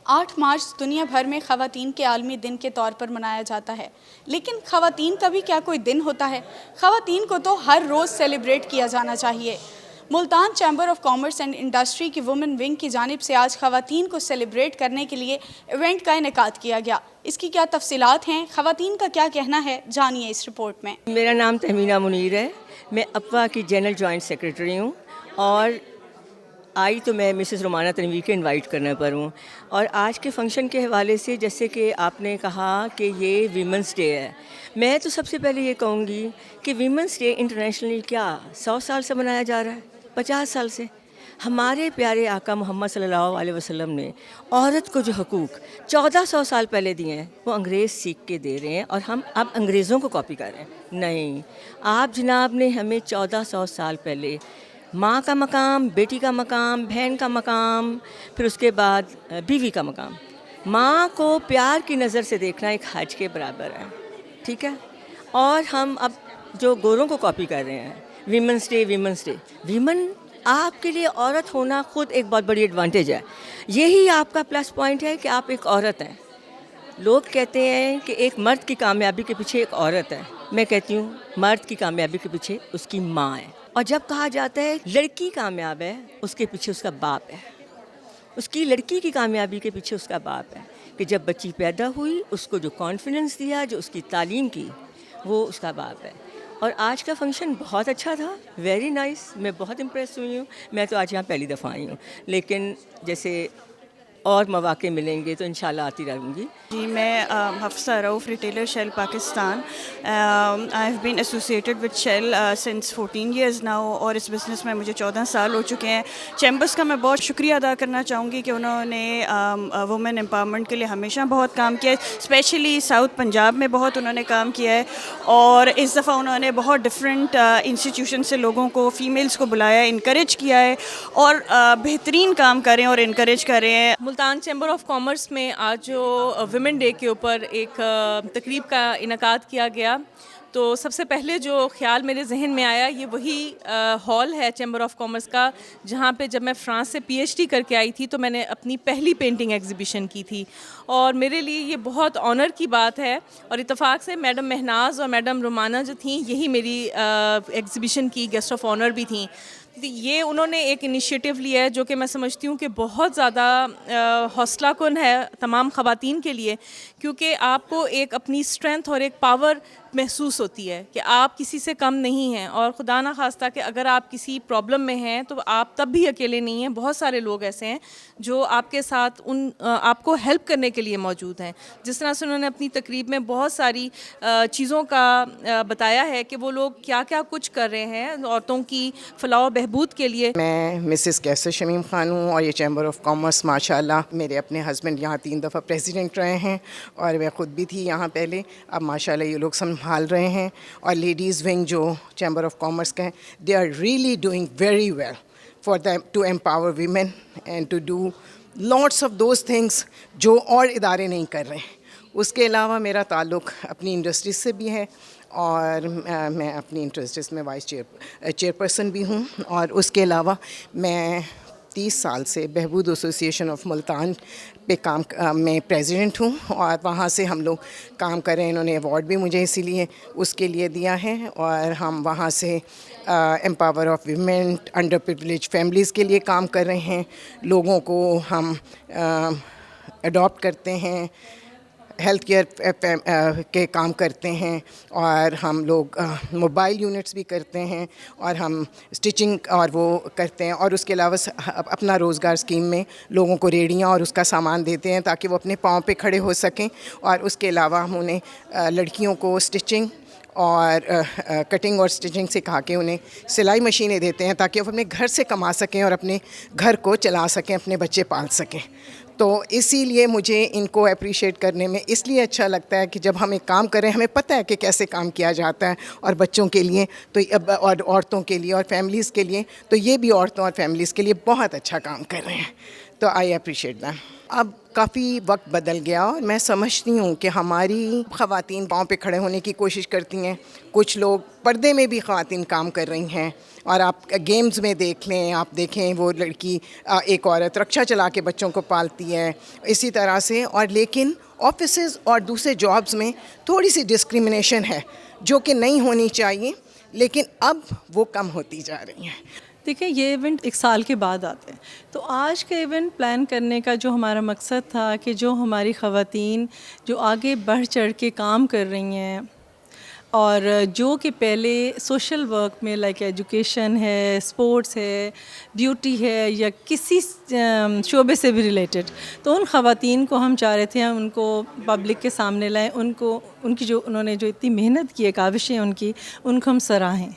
8 मार्च दुनिया भर में ख़वातीन के आलमी दिन के तौर पर मनाया जाता है। लेकिन ख़वातीन का भी क्या कोई दिन होता है? ख़वातीन को तो हर रोज़ सेलिब्रेट किया जाना चाहिए। Multan chamber of commerce and industry की वुमेन विंग की जानिब से आज ख़वातीन को सेलिब्रेट करने के लिए इवेंट का इनेकाद किया गया। इसकी क्या तफसीलात हैं, ख़वातीन का क्या कहना है, जानिए इस रिपोर्ट में। मेरा नाम तहमीना मुनीर है। मैं अफ़वा की जनरल जॉइंट सेक्रेटरी हूँ और आई तो मैं मिसेस रोमाना तनवीर के इनवाइट करने पर हूँ। और आज के फंक्शन के हवाले से जैसे कि आपने कहा कि ये वीमेंस डे है, मैं तो सबसे पहले ये कहूँगी कि वीमेंस डे इंटरनेशनली क्या 100 साल से मनाया जा रहा है, 50 साल से। हमारे प्यारे आका मोहम्मद सल्लल्लाहु अलैहि वसल्लम ने औरत को जो हकूक़ 1400 साल पहले दिए हैं वो अंग्रेज़ सीख के दे रहे हैं और हम अब अंग्रेज़ों को कॉपी कर रहे हैं। नहीं, आप जनाब ने हमें 1400 साल पहले माँ का मकाम, बेटी का मकाम, बहन का मकाम, फिर उसके बाद बीवी का मकाम, माँ को प्यार की नज़र से देखना एक हज के बराबर है, ठीक है। और हम अब जो गोरों को कॉपी कर रहे हैं, वीमेंस डे वीमन, आपके लिए औरत होना खुद एक बहुत बड़ी एडवांटेज है। यही आपका प्लस पॉइंट है कि आप एक औरत हैं। लोग कहते हैं कि एक मर्द की कामयाबी के पीछे एक औरत है, मैं कहती हूँ मर्द की कामयाबी के पीछे उसकी माँ है। और जब कहा जाता है लड़की कामयाब है, उसके पीछे उसका बाप है। उसकी लड़की की कामयाबी के पीछे उसका बाप है कि जब बच्ची पैदा हुई उसको जो कॉन्फिडेंस दिया, जो उसकी तालीम की, वो उसका बाप है। और आज का फंक्शन बहुत अच्छा था, वेरी नाइस। मैं बहुत इम्प्रेस हुई हूँ। मैं तो आज यहाँ पहली दफ़ा आई हूँ, लेकिन जैसे और मौके मिलेंगे तो इंशाल्लाह आती रहूँगी। जी, मैं Hafsa Rauf, retailer Shell Pakistan. I have been associated with Shell since 14 years now और इस बिज़नेस में मुझे 14 साल हो चुके हैं। चैम्बर्स का मैं बहुत शुक्रिया अदा करना चाहूँगी कि उन्होंने वुमेन एम्पावरमेंट के लिए हमेशा बहुत काम किया है। स्पेशली साउथ पंजाब में बहुत उन्होंने काम किया है और इस दफ़ा उन्होंने बहुत डिफरेंट इंस्टीट्यूशन से लोगों को, फ़ीमेल्स को बुलाया, इनकरेज किया है और बेहतरीन काम कर रहे हैं और इनकरेज कर रहे हैं। मुल्तान चैम्बर ऑफ कॉमर्स में आज जो वुमेन डे के ऊपर एक तकरीब का इनकाद किया गया, तो सबसे पहले जो ख्याल मेरे जहन में आया ये वही हॉल है चैम्बर ऑफ कॉमर्स का, जहाँ पे जब मैं फ़्रांस से पीएचडी करके आई थी तो मैंने अपनी पहली पेंटिंग एग्जीबिशन की थी। और मेरे लिए ये बहुत ऑनर की बात है और इत्तेफाक से मैडम महनाज और मैडम रोमाना जो थी यही मेरी एग्जीबिशन की गेस्ट ऑफ ऑनर भी थी। ये उन्होंने एक इनिशिएटिव लिया है जो कि मैं समझती हूँ कि बहुत ज़्यादा हौसला कुन है तमाम ख़वातीन के लिए, क्योंकि आपको एक अपनी स्ट्रेंथ और एक पावर महसूस होती है कि आप किसी से कम नहीं हैं। और खुदा ना खास्ता कि अगर आप किसी प्रॉब्लम में हैं तो आप तब भी अकेले नहीं हैं। बहुत सारे लोग ऐसे हैं जो आपके साथ आपको हेल्प करने के लिए मौजूद हैं। जिस तरह से उन्होंने अपनी तकरीब में बहुत सारी चीज़ों का बताया है कि वो लोग क्या क्या कुछ कर रहे हैं औरतों की फलाह बहबूद के लिए। मैं मिसेस कैसर शमीम ख़ान हूँ और ये चैम्बर ऑफ कॉमर्स माशाल्लाह मेरे अपने हस्बैंड यहाँ 3 दफ़ा प्रेसिडेंट रहे हैं और मैं ख़ुद भी थी यहाँ पहले। अब माशाल्लाह ये लोग संभाल रहे हैं और लेडीज़ विंग जो चैम्बर ऑफ कॉमर्स का है, they are really doing very well for them to empower women and to do lots of those things जो और इदारे नहीं कर रहे हैं। उसके अलावा मेरा ताल्लुक़ अपनी इंडस्ट्रीज से भी है और मैं अपनी इंडस्ट्रीज में वाइस चेयरपर्सन भी हूँ और उसके अलावा मैं 30 साल से बहबूद एसोसिएशन ऑफ मुल्तान पे काम में प्रेसिडेंट हूँ और वहाँ से हम लोग काम कर रहे हैं। इन्होंने अवार्ड भी मुझे इसीलिए उसके लिए दिया है और हम वहाँ से empower of women, under privilege families के लिए काम कर रहे हैं। लोगों को हम अडॉप्ट करते हैं, हेल्थ केयर के काम करते हैं और हम लोग मोबाइल यूनिट्स भी करते हैं और हम स्टिचिंग और वो करते हैं। और उसके अलावा अपना रोज़गार स्कीम में लोगों को रेड़ियाँ और उसका सामान देते हैं ताकि वो अपने पाँव पे खड़े हो सकें। और उसके अलावा हम उन्हें लड़कियों को स्टिचिंग और कटिंग और स्टिचिंग सिखा के उन्हें सिलाई मशीनें देते हैं ताकि वो अपने घर से कमा सकें और अपने घर को चला सकें, अपने बच्चे पाल सकें। तो इसीलिए मुझे इनको अप्रिशिएट करने में इसलिए अच्छा लगता है कि जब हम एक काम करें, हमें पता है कि कैसे काम किया जाता है और बच्चों के लिए तो और औरतों के लिए और फैमिलीज़ के लिए, तो ये भी औरतों और फैमिलीज़ के लिए बहुत अच्छा काम कर रहे हैं। तो आई अप्रिशिएट दैट। अब काफ़ी वक्त बदल गया और मैं समझती हूँ कि हमारी ख़वातीन पाँव पे खड़े होने की कोशिश करती हैं। कुछ लोग पर्दे में भी ख़वातीन काम कर रही हैं, और आप गेम्स में देख लें, आप देखें वो लड़की एक औरत रक्षा चला के बच्चों को पालती है, इसी तरह से। और लेकिन ऑफिसेज़ और दूसरे जॉब्स में थोड़ी सी डिस्क्रिमिनेशन है जो कि नहीं होनी चाहिए, लेकिन अब वो कम होती जा रही हैं। देखिए, ये इवेंट 1 साल के बाद आते हैं, तो आज का इवेंट प्लान करने का जो हमारा मकसद था कि जो हमारी ख़वातीन जो आगे बढ़ चढ़ के काम कर रही हैं और जो कि पहले सोशल वर्क में लाइक एजुकेशन है, स्पोर्ट्स है, ब्यूटी है या किसी शोबे से भी रिलेटेड, तो उन ख़वातीन को हम चाह रहे थे हम उनको पब्लिक के सामने लाएं, उनको उनकी जो उन्होंने जो इतनी मेहनत की है, काविशें उनकी, उनको हम सराहें।